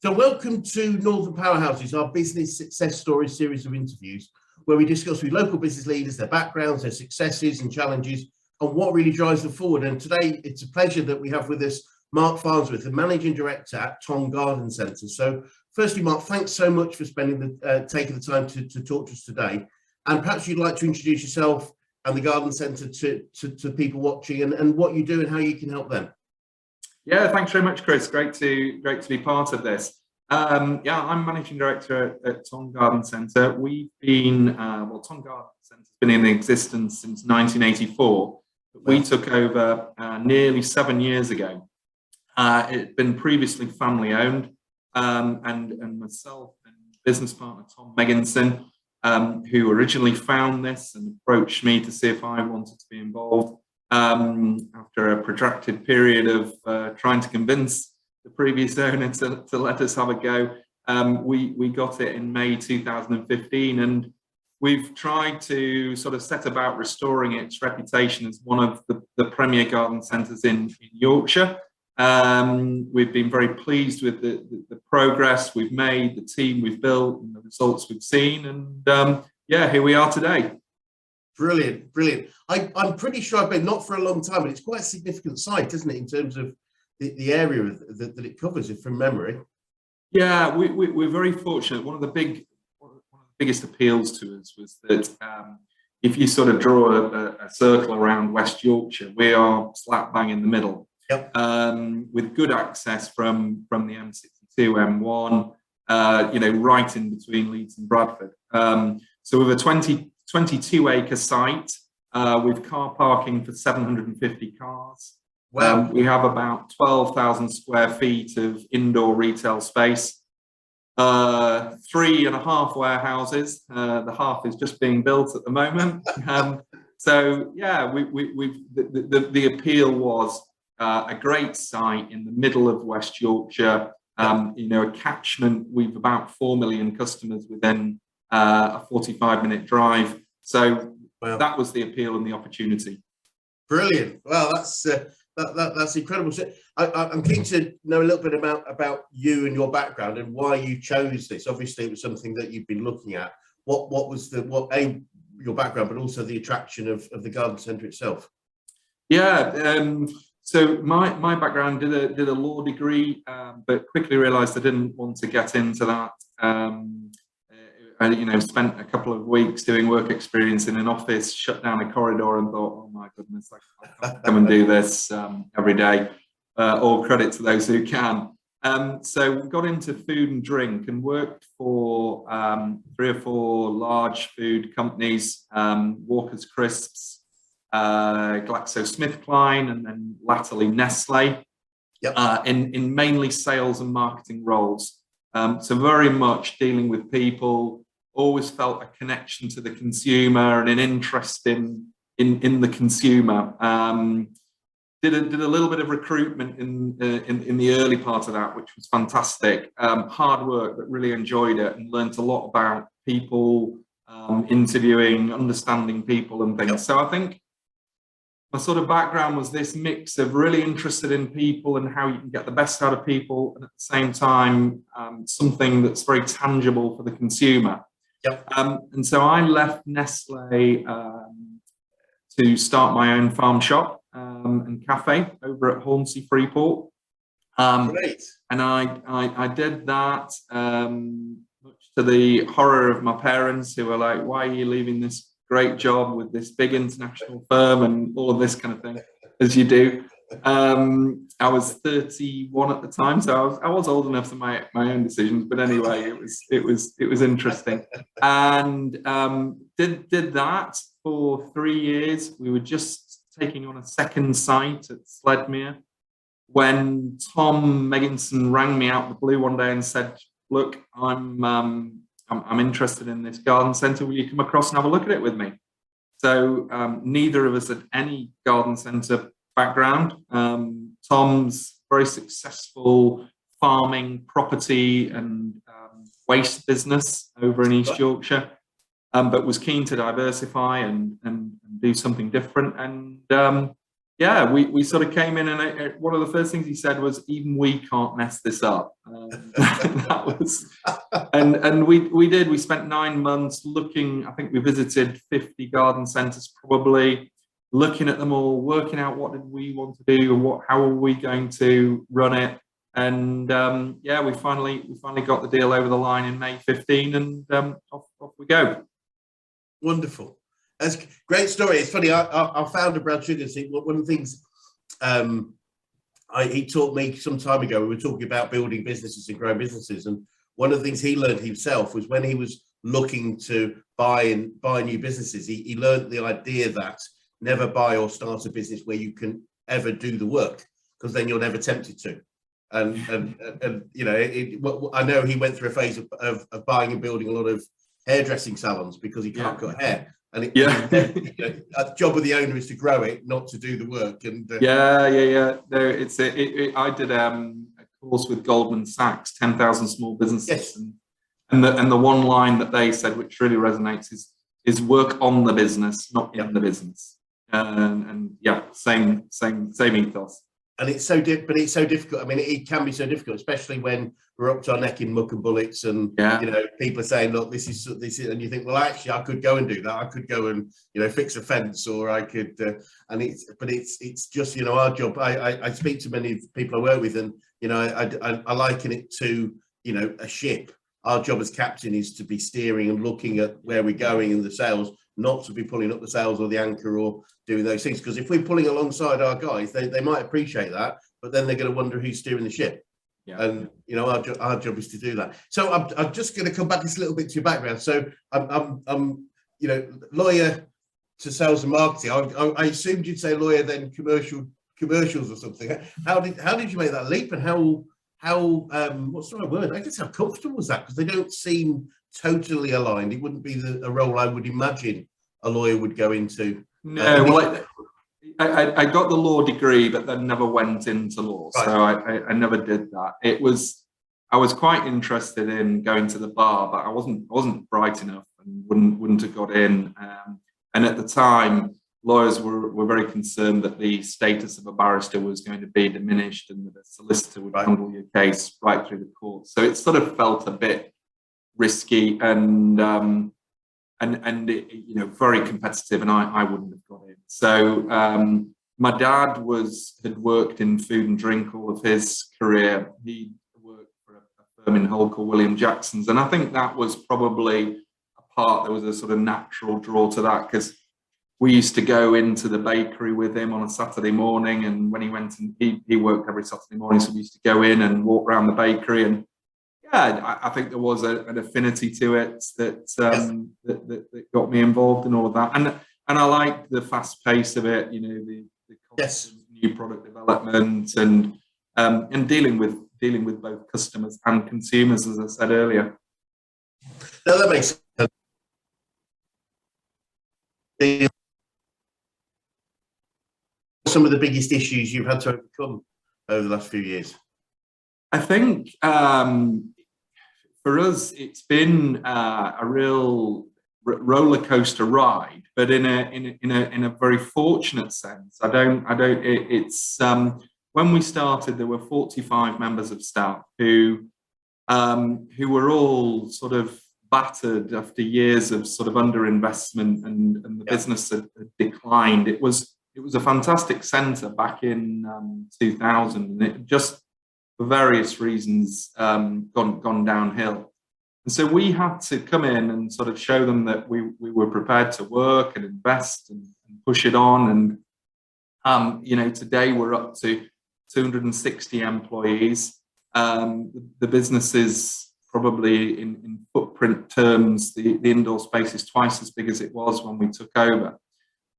So welcome to Northern Powerhouses, our business success story series of interviews, where we discuss with local business leaders, their backgrounds, their successes and challenges, and what really drives them forward. And today, it's a pleasure that we have with us Mark Farnsworth, the Managing Director at Tong Garden Centre. So firstly, Mark, thanks so much for taking the time to talk to us today. And perhaps you'd like to introduce yourself and the Garden Centre to people watching and what you do and how you can help them. Yeah, thanks very much, Chris. Great to be part of this. I'm Managing Director at Tong Garden Centre. We've been, Tong Garden Centre's been in existence since 1984. We took over nearly 7 years ago. It had been previously family owned, and myself and business partner Tom Megginson, who originally found this and approached me to see if I wanted to be involved. After a protracted period of trying to convince the previous owner to let us have a go, we got it in May 2015, and we've tried to sort of set about restoring its reputation as one of the premier garden centres in Yorkshire. We've been very pleased with the progress we've made, the team we've built, and the results we've seen, and here we are today. Brilliant, brilliant. I'm pretty sure I've been not for a long time, but it's quite a significant site, isn't it, in terms of the area that it covers, if from memory? Yeah, we're very fortunate. One of the biggest appeals to us was that if you sort of draw a circle around West Yorkshire, we are slap bang in the middle. Yep. With good access from the M62, M1, right in between Leeds and Bradford. So with a 22-acre site with car parking for 750 cars. Wow. We have about 12,000 square feet of indoor retail space. 3.5 warehouses. The half is just being built at the moment. So yeah, the appeal was a great site in the middle of West Yorkshire. A catchment. We've about 4 million customers within a 45-minute drive. So that was the appeal and the opportunity. Brilliant. Well, that's incredible. So I'm keen to know a little bit about you and your background and why you chose this. Obviously, it was something that you've been looking at. What was your background, but also the attraction of the garden centre itself? Yeah. So my background did a law degree, but quickly realised I didn't want to get into that. I spent a couple of weeks doing work experience in an office, shut down a corridor, and thought, "Oh my goodness, I can't come and do this every day." All credit to those who can. So got into food and drink and worked for 3 or 4 large food companies: Walker's Crisps, GlaxoSmithKline, and then latterly Nestle. Yep. In mainly sales and marketing roles. So very much dealing with people. Always felt a connection to the consumer and an interest in the consumer. Did a little bit of recruitment in the early part of that, which was fantastic. Hard work, but really enjoyed it and learned a lot about people, interviewing, understanding people and things. So I think my sort of background was this mix of really interested in people and how you can get the best out of people, and at the same time, something that's very tangible for the consumer. Yep. And so I left Nestle to start my own farm shop and cafe over at Hornsey, Freeport. Great. And I did that much to the horror of my parents, who were like, "Why are you leaving this great job with this big international firm and all of this kind of thing," as you do. I was 31 at the time, so I was old enough to make my own decisions. But anyway, it was interesting, and did that for 3 years. We were just taking on a second site at Sledmere when Tom Megginson rang me out of the blue one day and said, "Look, I'm interested in this garden centre. Will you come across and have a look at it with me?" So neither of us had any garden centre background. Tom's very successful farming, property and waste business over in East Yorkshire, but was keen to diversify and do something different. And Yeah, we sort of came in, and one of the first things he said was, "Even we can't mess this up." That was, and we did. We spent 9 months looking. I think we visited 50 garden centres, probably looking at them all, working out what did we want to do, and how are we going to run it. And yeah, we finally got the deal over the line in May 15, and off we go. Wonderful. That's a great story. It's funny. Our founder, Brad Sugar, one of the things he taught me some time ago. We were talking about building businesses and growing businesses, and one of the things he learned himself was when he was looking to buy new businesses. He learned the idea that never buy or start a business where you can ever do the work, because then you're never tempted to. And you know, I know he went through a phase of buying and building a lot of hairdressing salons because he can't cut hair. And the job of the owner is to grow it, not to do the work. And No, I did a course with Goldman Sachs, 10,000 small businesses, yes. and the one line that they said, which really resonates, is work on the business, not in the business. And yeah, same ethos. And it's so difficult. I mean, it can be so difficult, especially when we're up to our neck in muck and bullets, and you know, people are saying, "Look, this is," and you think, "Well, actually, I could go and do that. I could go and, you know, fix a fence, or I could." And it's just, you know, our job. I speak to many people I work with, and you know, I liken it to, you know, a ship. Our job as captain is to be steering and looking at where we're going in the sails, not to be pulling up the sails or the anchor or doing those things. Because if we're pulling alongside our guys, they might appreciate that, but then they're going to wonder who's steering the ship. Yeah. And you know, our job is to do that. So I'm just going to come back just a little bit to your background. So I'm you know, lawyer to sales and marketing. I assumed you'd say lawyer, then commercials or something. How did you make that leap, and how what's the right word? I guess how comfortable was that? Because they don't seem totally aligned. It wouldn't be a role I would imagine a lawyer would go into. No, well, I got the law degree, but then never went into law. Right. So I never did that. I was quite interested in going to the bar, but I wasn't bright enough and wouldn't have got in. And at the time, lawyers were very concerned that the status of a barrister was going to be diminished, and that a solicitor would handle your case right through the court. So it sort of felt a bit risky and you know, very competitive, and I wouldn't have got in. So my dad had worked in food and drink all of his career. He worked for a firm in Hull called William Jackson's, and I think that was probably there was a sort of natural draw to that, because we used to go into the bakery with him on a Saturday morning, and when he went and he worked every Saturday morning, so we used to go in and walk around the bakery, and yeah, I think there was an affinity to it that got me involved in all of that, and I liked the fast pace of it, you know, the constant new product development, and dealing with both customers and consumers, as I said earlier. No, that makes sense. Some of the biggest issues you've had to overcome over the last few years? I think for us, it's been a real roller coaster ride, but in a very fortunate sense. It's when we started, there were 45 members of staff who were all sort of battered after years of sort of underinvestment, and the business had declined. It was a fantastic centre back in 2000, and it just, for various reasons, gone downhill. And so we had to come in and sort of show them that we were prepared to work and invest and push it on. And you know, today we're up to 260 employees. The business is probably, in footprint terms, the indoor space is twice as big as it was when we took over.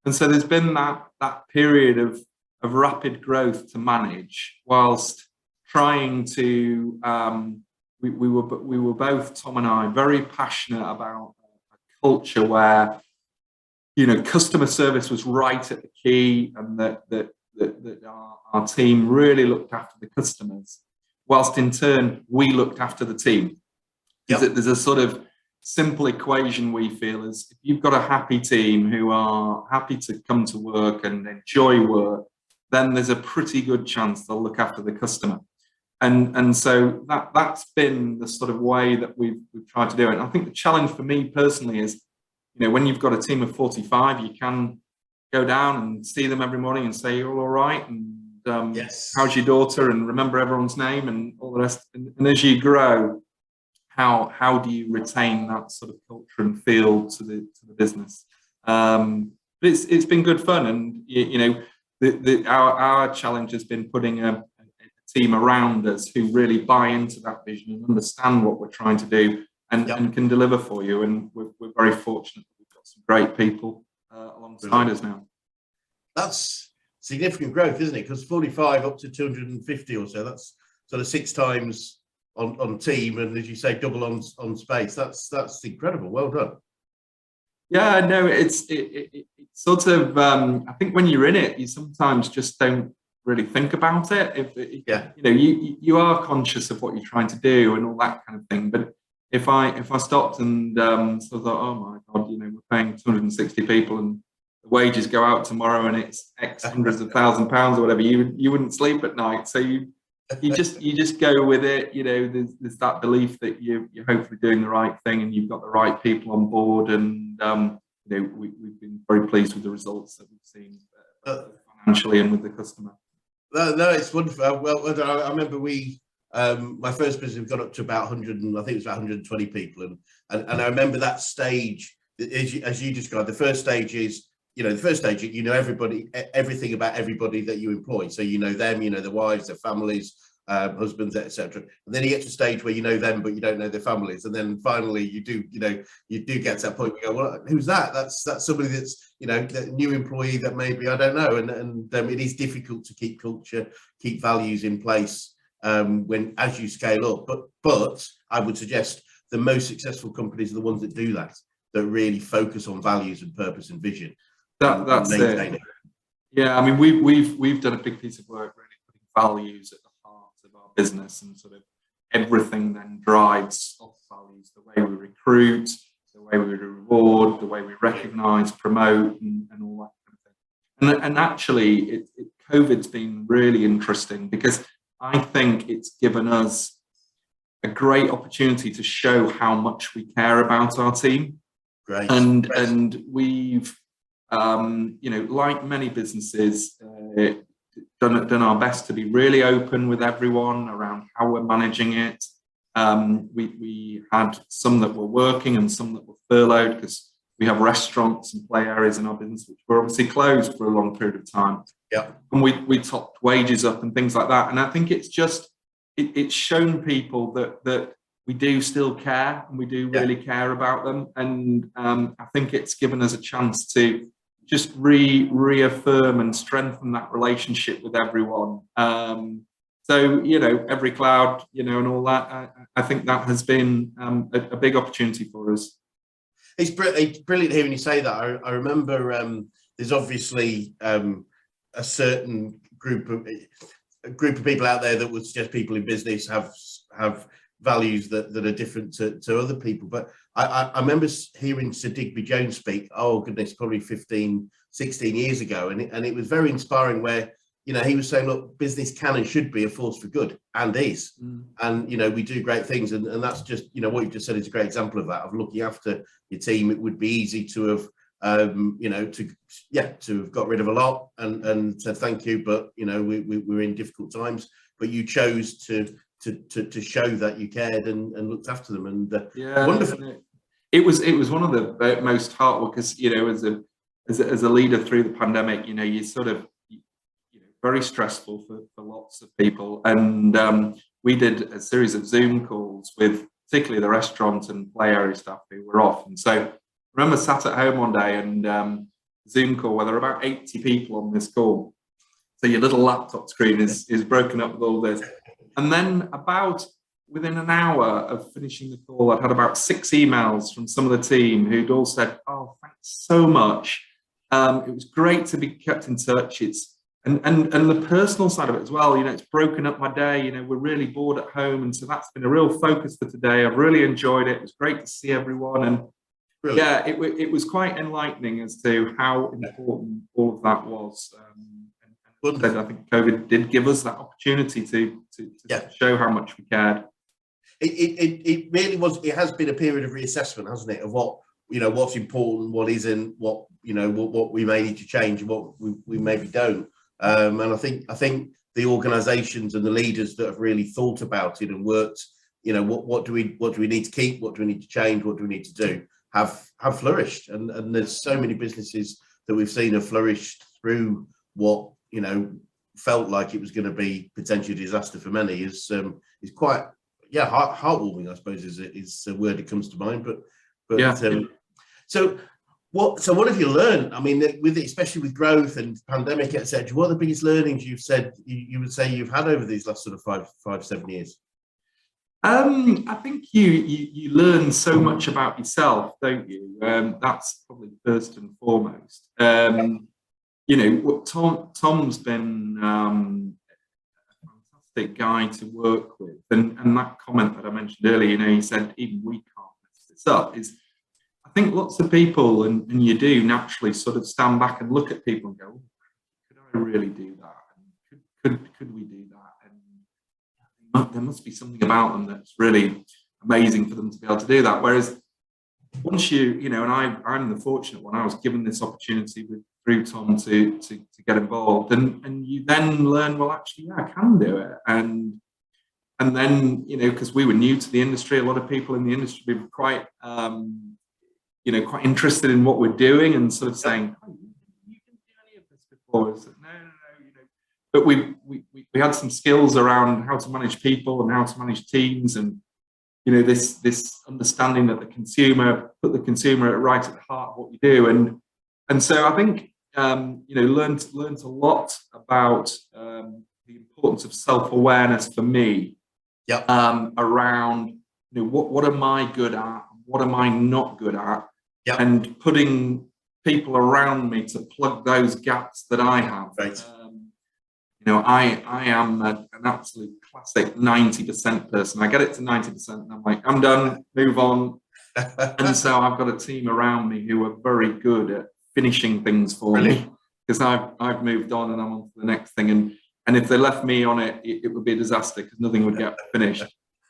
And so there's been that period of rapid growth to manage, whilst trying to we were both, Tom and I, very passionate about a culture where, you know, customer service was right at the key, and that our team really looked after the customers, whilst in turn we looked after the team. There's a sort of simple equation we feel is, if you've got a happy team who are happy to come to work and enjoy work, then there's a pretty good chance they'll look after the customer. And so that's been the sort of way that we've tried to do it. And I think the challenge for me personally is, when you've got a team of 45, you can go down and see them every morning and say, you're all right, and yes, how's your daughter, and remember everyone's name and all the rest. And as you grow, how do you retain that sort of culture and feel to the business? But it's been good fun, and our challenge has been putting a team around us who really buy into that vision and understand what we're trying to do and can deliver for you. And we're very fortunate that we've got some great people alongside us now. That's significant growth, isn't it? Because 45 up to 250 or so, that's sort of 6 times on team, and as you say, double on space. That's incredible. Well done. Yeah, no, it's sort of, I think when you're in it, you sometimes just don't really think about it. You are conscious of what you're trying to do and all that kind of thing. But if I stopped and sort of thought, oh my God, we're paying 260 people and the wages go out tomorrow and it's X hundreds of £1,000s or whatever, you wouldn't sleep at night. So you just go with it. There's that belief that you're hopefully doing the right thing and you've got the right people on board. And we've been very pleased with the results that we've seen financially and with the customer. No, it's wonderful. Well, I remember my first business got up to about 100, and I think it was about 120 people, and I remember that stage, as you described. The first stage is, everybody, everything about everybody that you employ. So them, their wives, their families, husbands, etc. And then you get to a stage where you know them, but you don't know their families. And then finally, you do get to that point where you go, well, who's that? That's somebody that's the new employee that maybe I don't know. And it is difficult to keep culture, keep values in place as you scale up. But I would suggest the most successful companies are the ones that do that really focus on values and purpose and vision. That's it. Yeah, I mean, we've done a big piece of work really putting values at the heart of our business, and sort of everything then drives off values: the way we recruit, the way we reward, the way we recognise, promote, and all that kind of thing. And actually, COVID's been really interesting because I think it's given us a great opportunity to show how much we care about our team. Great. And we've like many businesses, done our best to be really open with everyone around how we're managing it. We had some that were working and some that were furloughed, because we have restaurants and play areas in our business which were obviously closed for a long period of time. Yeah. And we topped wages up and things like that. And I think it's just it's shown people that we do still care, and we do really care about them. And I think it's given us a chance to just reaffirm and strengthen that relationship with everyone. So, every cloud, and all that, I think that has been a big opportunity for us. It's brilliant hearing you say that. I remember there's obviously a certain group of people out there that would suggest people in business have values that are different to other people. But I remember hearing Sir Digby Jones speak, oh goodness, probably 15, 16 years ago. And it was very inspiring, where, he was saying, look, business can and should be a force for good, and is. And, we do great things. And that's just, what you've just said is a great example of that, of looking after your team. It would be easy to have, to have got rid of a lot and said thank you, but we're in difficult times. But you chose to show that you cared and looked after them, and wonderful. It was one of the most hard, because as a leader through the pandemic, you sort of very stressful for lots of people, and we did a series of Zoom calls with particularly the restaurant and play area staff who were off. And so I remember sat at home one day and Zoom call where there were about 80 people on this call. So your little laptop screen is broken up with all this. And then within an hour of finishing the call, I'd had about 6 emails from some of the team who'd all said, oh, thanks so much. It was great to be kept in touch. And the personal side of it as well, it's broken up my day. We're really bored at home. And so that's been a real focus for today. I've really enjoyed it. It was great to see everyone. And brilliant. Yeah, it was quite enlightening as to how important all of that was. And I think COVID did give us that opportunity to show how much we cared. It really was. It has been a period of reassessment, hasn't it? Of what, what's important, what isn't, what what we may need to change, and what we maybe don't. And I think the organisations and the leaders that have really thought about it and worked, what do we need to keep, what do we need to change, what do we need to do, have flourished. And there's so many businesses that we've seen have flourished through what felt like it was going to be potentially a disaster for many. Is quite heartwarming, I suppose, is a word that comes to mind. But yeah. So what have you learned? I mean, especially with growth and pandemic, etc. What are the biggest learnings you would say you've had over these last sort of 5-7 years? I think you learn so much about yourself, don't you? That's probably first and foremost. Tom's been a fantastic guy to work with, and that comment that I mentioned earlier, he said even we can't mess this up. I think lots of people, and you do naturally sort of stand back and look at people and go, oh, could I really do that? And could we do that? And there must be something about them that's really amazing for them to be able to do that. Whereas once and I'm the fortunate one, I was given this opportunity through Tom to get involved, and you then learn, well, actually, yeah, I can do it. And then, because we were new to the industry, a lot of people in the industry were quite quite interested in what we're doing and sort of saying, oh, you didn't do any of this before. Said, no. But we had some skills around how to manage people and how to manage teams, and this understanding that put the consumer right at the heart of what you do, and so I think learned a lot about the importance of self-awareness for me. Yeah. Around what am I good at, what am I not good at, yep. and putting people around me to plug those gaps that I have. Right. I am an absolute classic 90% person. I get it to 90% and I'm like, I'm done, move on. And so I've got a team around me who are very good at finishing things for me, because I've moved on and I'm on to the next thing. And if they left me on it would be a disaster, because nothing would get finished.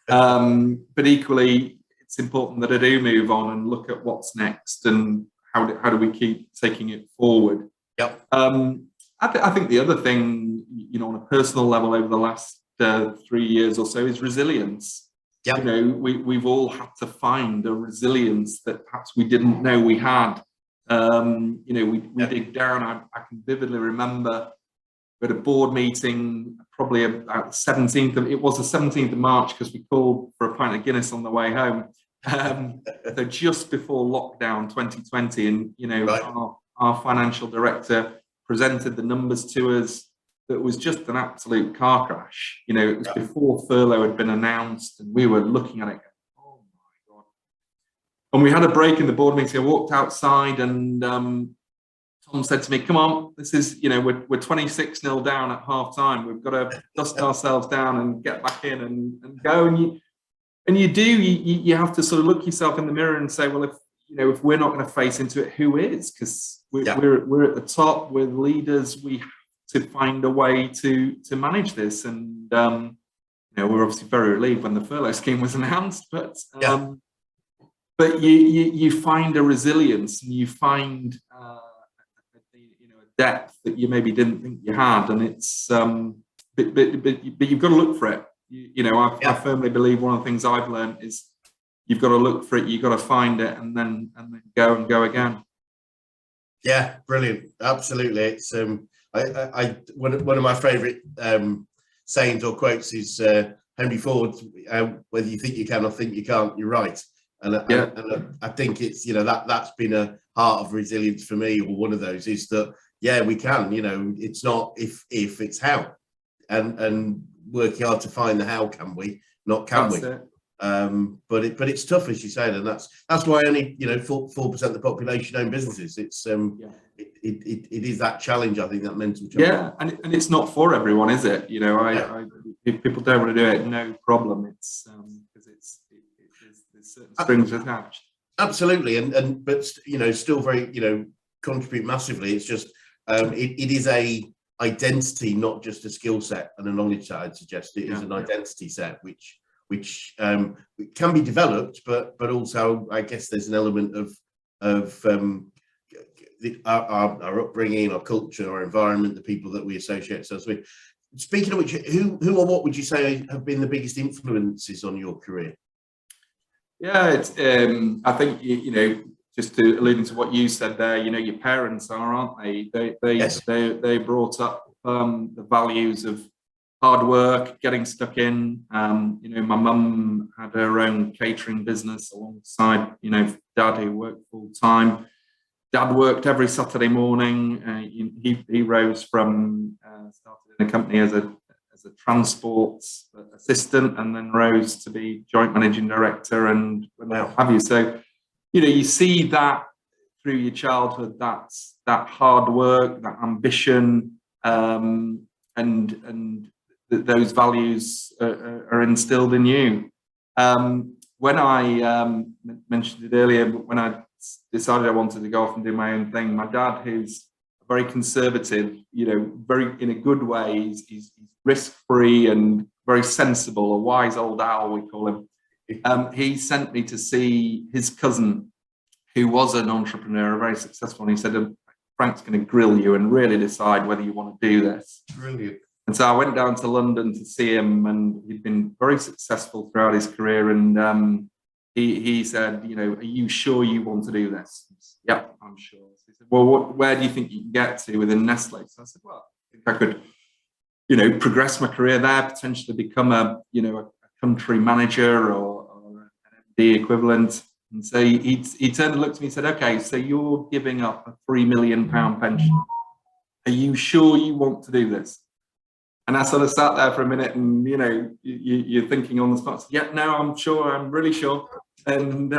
But equally, it's important that I do move on and look at what's next and how do we keep taking it forward. Yep. I think the other thing, on a personal level over the last 3 years or so is resilience. Yep. We've all had to find a resilience that perhaps we didn't know we had. We dig down. I can vividly remember we had a board meeting probably about the 17th of, it was the 17th of March, because we called for a pint of Guinness on the way home. So just before lockdown 2020, and right. our financial director presented the numbers to us. That was just an absolute car crash. It was before furlough had been announced, and we were looking at it going, oh my God. And we had a break in the board meeting. I walked outside, and Tom said to me, come on, this is, we're 26-0 down at half time. We've got to dust ourselves down and get back in and go. And you have to sort of look yourself in the mirror and say, well, if we're not going to face into it, who is? Because we're at the top, we're leaders, we have to find a way to manage this. And we're obviously very relieved when the furlough scheme was announced, but you find a resilience, and you find a depth that you maybe didn't think you had, and it's but you've got to look for it. I firmly believe one of the things I've learned is you've got to look for it, you've got to find it, and then go again. Yeah, brilliant. Absolutely. It's one of my favourite sayings or quotes is Henry Ford, whether you think you can or think you can't, you're right. And I think it's that's been a heart of resilience for me, or one of those, is that we can. It's not if it's how, and working hard to find the how, can we, not can we. But it's tough, as you said, and that's why only 4% of the population own businesses. It's it is that challenge, I think, that mental challenge. Yeah, and it's not for everyone, is it? If people don't want to do it, no problem. It's because there's certain strings attached. Absolutely, but still very contribute massively. It's just it is a identity, not just a skill set and a knowledge set. I'd suggest it is an identity set, which can be developed, but also I guess there's an element of our upbringing, our culture, our environment, the people that we associate ourselves with. Speaking of which, who or what would you say have been the biggest influences on your career? Yeah, it's I think you know, just to alluding to what you said there, you know, your parents are, aren't they? They brought up the values of hard work, getting stuck in. You know, my mum had her own catering business alongside, you know, Dad, who worked full time. Dad worked every Saturday morning. He rose from started in a company as a transport assistant, and then rose to be joint managing director and what have you. So, you know, you see that through your childhood. That's that hard work, that ambition, and those values are instilled in you. When I mentioned it earlier, but when I decided I wanted to go off and do my own thing, my dad, who's very conservative, you know, very in a good way, he's risk-free and very sensible, a wise old owl, we call him. He sent me to see his cousin, who was an entrepreneur, very successful, and he said, Frank's going to grill you and really decide whether you want to do this. Brilliant. And so I went down to London to see him, and he'd been very successful throughout his career. And he said, you know, are you sure you want to do this? Yeah, I'm sure. So he said, well, where do you think you can get to within Nestle? So I said, well, I think I could, you know, progress my career there, potentially become a country manager or an MD equivalent. And so he turned and looked at me and said, okay, so you're giving up a £3 million pension. Are you sure you want to do this? And I sort of sat there for a minute, and, you know, you're thinking on the spot, yeah, no, I'm sure, I'm really sure. And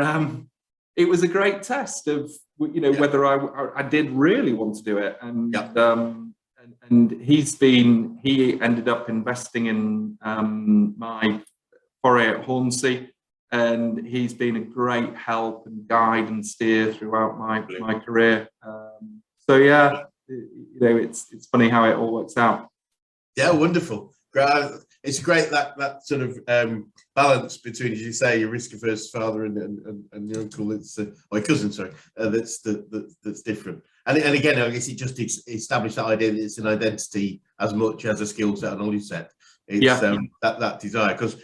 it was a great test of, you know, whether I did really want to do it. And and he ended up investing in my foray at Hornsey, and he's been a great help and guide and steer throughout my career. So yeah, you know, it's funny how it all works out. Yeah, wonderful. It's great that sort of balance between, as you say, your risk-averse father and your uncle. It's my cousin, sorry. That's different. And again, I guess it just established that idea that it's an identity as much as a skill set and knowledge set. It's that desire, because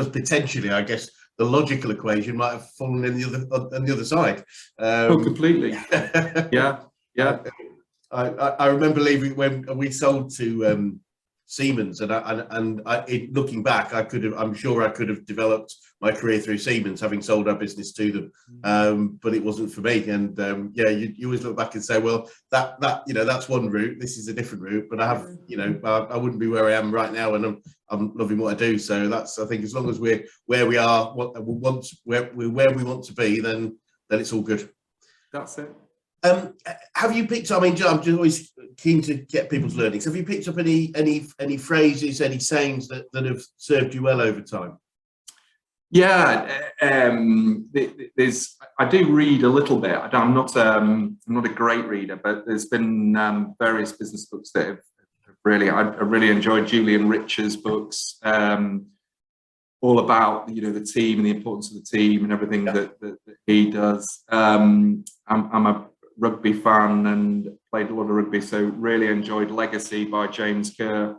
potentially, I guess, the logical equation might have fallen on the other side. Completely. Yeah. I remember leaving when we sold to Siemens, and looking back, I'm sure I could have developed my career through Siemens, having sold our business to them, but it wasn't for me. And you always look back and say, well, that you know, that's one route. This is a different route, but I have, you know, I wouldn't be where I am right now, and I'm loving what I do. So that's, I think, as long as we're where we are, where we want to be, then it's all good. That's it. Have you picked up, I mean, I'm just always keen to get people's learnings. Have you picked up any phrases, any sayings that have served you well over time? Yeah, I do read a little bit. I'm not a great reader, but there's been various business books that have really, I really enjoyed Julian Rich's books, all about, you know, the team and the importance of the team and everything that he does. I'm a rugby fan and played a lot of rugby, so really enjoyed Legacy by James Kerr.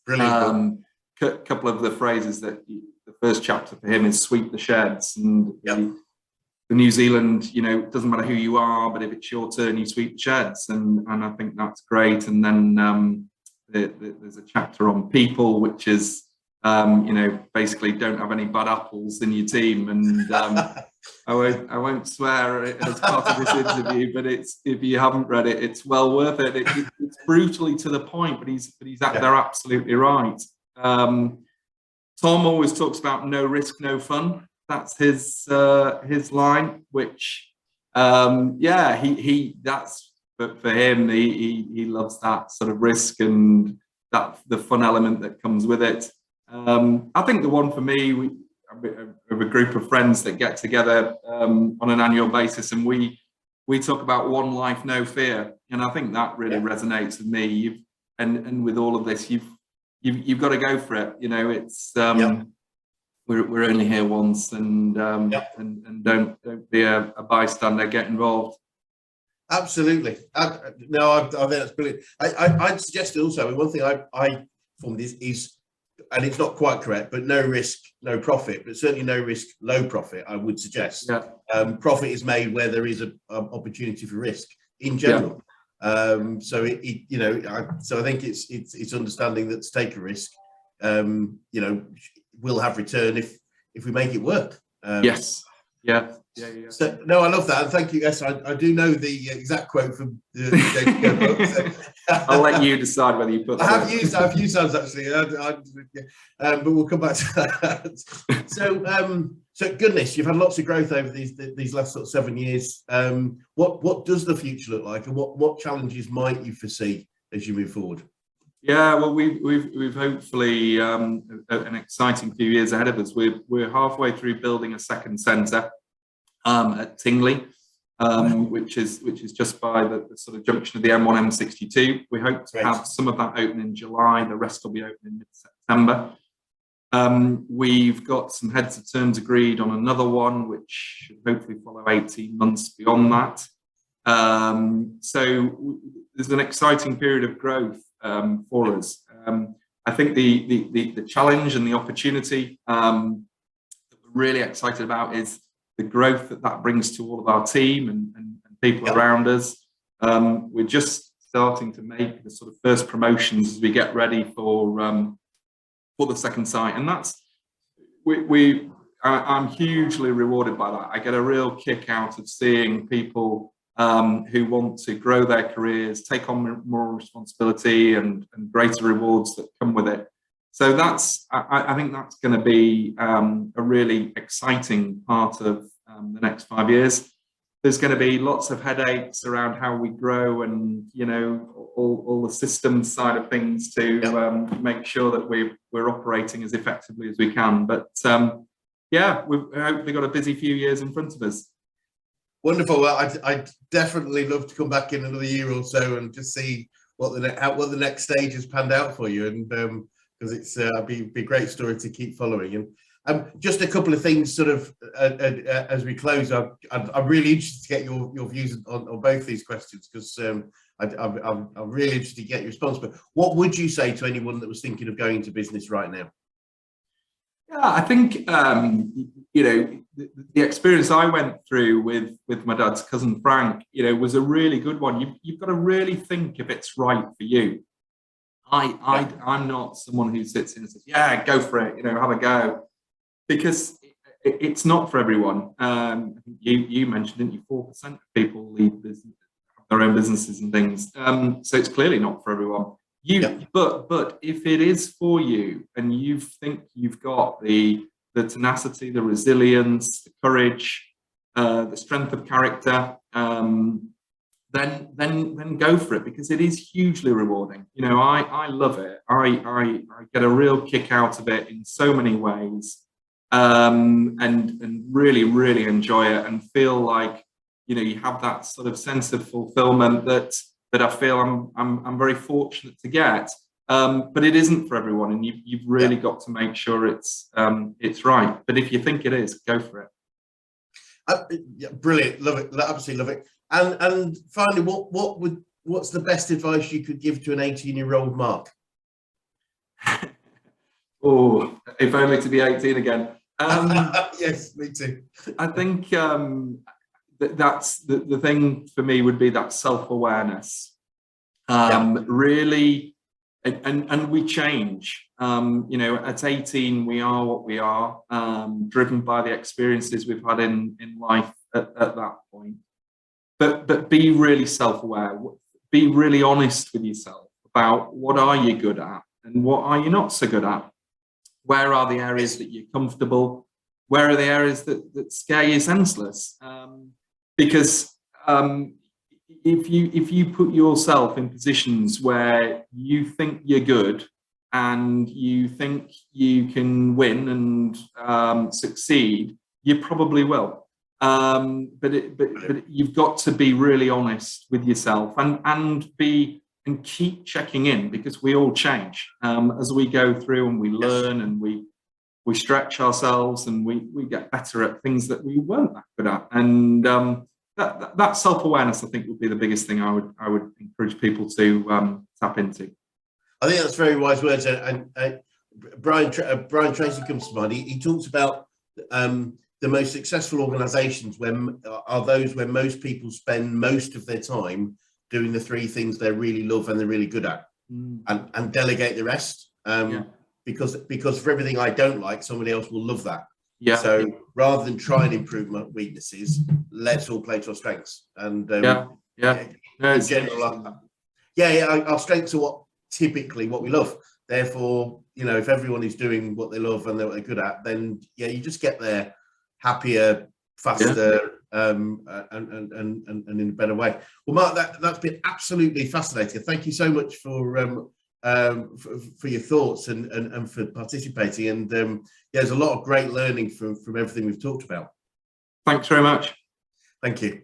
Brilliant. Couple of the phrases that the first chapter for him is sweep the sheds, and the New Zealand, you know, it doesn't matter who you are, but if it's your turn, you sweep the sheds, and I think that's great. And then there's a chapter on people, which is you know, basically don't have any bad apples in your team. And I won't swear as part of this interview, but if you haven't read it, it's well worth it. It's brutally to the point, but they're absolutely right. Tom always talks about no risk, no fun. That's his line, which that's for him. He loves that sort of risk and that the fun element that comes with it. I think the one for me, we have a group of friends that get together on an annual basis, and we talk about one life, no fear, and I think that really resonates with me. and with all of this, you've got to go for it. You know, it's we're only here once, and don't be a bystander. Get involved. Absolutely. No, I think that's brilliant. I'd suggest also, one thing I formed is, and it's not quite correct, but no risk, no profit, but certainly no risk, low profit, I would suggest. Yeah. Profit is made where there is an opportunity for risk in general. So so I think it's understanding that to take a risk, we'll have return if we make it work. Yes. Yeah. So no, I love that, and thank you. Yes, I do know the exact quote from the David book. So. I'll let you decide whether you put that. I've used those actually, but we'll come back to that. So goodness, you've had lots of growth over these last sort of 7 years. What does the future look like, and what challenges might you foresee as you move forward? Yeah, well, we've hopefully an exciting few years ahead of us. We're halfway through building a second centre at Tingley, which is just by the sort of junction of the M1 M62. We hope to have some of that open in July. The rest will be open in mid-September. We've got some heads of terms agreed on another one, which should hopefully follow 18 months beyond that. So there's an exciting period of growth for us. I think the challenge and the opportunity that we're really excited about is the growth that brings to all of our team and people around us. We're just starting to make the sort of first promotions as we get ready for the second site, and that's I'm hugely rewarded by that. I get a real kick out of seeing people who want to grow their careers, take on more responsibility and greater rewards that come with it. So I think that's going to be a really exciting part of the next 5 years. There's going to be lots of headaches around how we grow, and all the systems side of things to make sure that we're operating as effectively as we can. But we've hopefully got a busy few years in front of us. Wonderful. Well, I'd definitely love to come back in another year or so and just see what the next stage has panned out for you, and because it's be a great story to keep following. And just a couple of things, sort of as we close. I'm really interested to get your views on both these questions, because I'm really interested to get your response. But what would you say to anyone that was thinking of going into business right now? Yeah, I think the experience I went through with my dad's cousin Frank, was a really good one. You've got to really think if it's right for you. I'm not someone who sits in and says, "Yeah, go for it," have a go, because it's not for everyone. You mentioned, didn't you, 4% of people leave business, have their own businesses and things. So it's clearly not for everyone. But if it is for you, and you think you've got the tenacity, the resilience, the courage, the strength of character, then go for it, because it is hugely rewarding. I love it. I get a real kick out of it in so many ways, and really, really enjoy it, and feel like you have that sort of sense of fulfillment that I feel I'm very fortunate to get. But it isn't for everyone, and you've really got to make sure it's right. But if you think it is, go for it. Brilliant, love it, absolutely love it. And finally, what's the best advice you could give to an 18-year-old Mark? Oh, if only to be 18 again. Yes, me too. I think that's the thing for me would be that self-awareness. Really, and we change. At 18, we are what we are, driven by the experiences we've had in life at that point. But be really self-aware. Be really honest with yourself about what are you good at and what are you not so good at. Where are the areas that you're comfortable? Where are the areas that scare you senseless? Because if you put yourself in positions where you think you're good and you think you can win and succeed, you probably will. But you've got to be really honest with yourself and be and keep checking in, because we all change as we go through, and we learn, and we stretch ourselves, and we get better at things that we weren't that good at. And that self-awareness, I think, would be the biggest thing I would encourage people to tap into. I think that's very wise words. And Brian Tracy comes to mind. He talks about the most successful organisations are those where most people spend most of their time doing the 3 things they really love and they're really good at, and delegate the rest. Because for everything I don't like, somebody else will love that. So rather than try and improve my weaknesses, let's all play to our strengths. And in general, our strengths are typically what we love. Therefore, if everyone is doing what they love and what they're good at, then you just get there happier, faster, and in a better way. Well, Mark, that's been absolutely fascinating. Thank you so much for your thoughts and for participating. And there's a lot of great learning from everything we've talked about. Thanks very much. Thank you.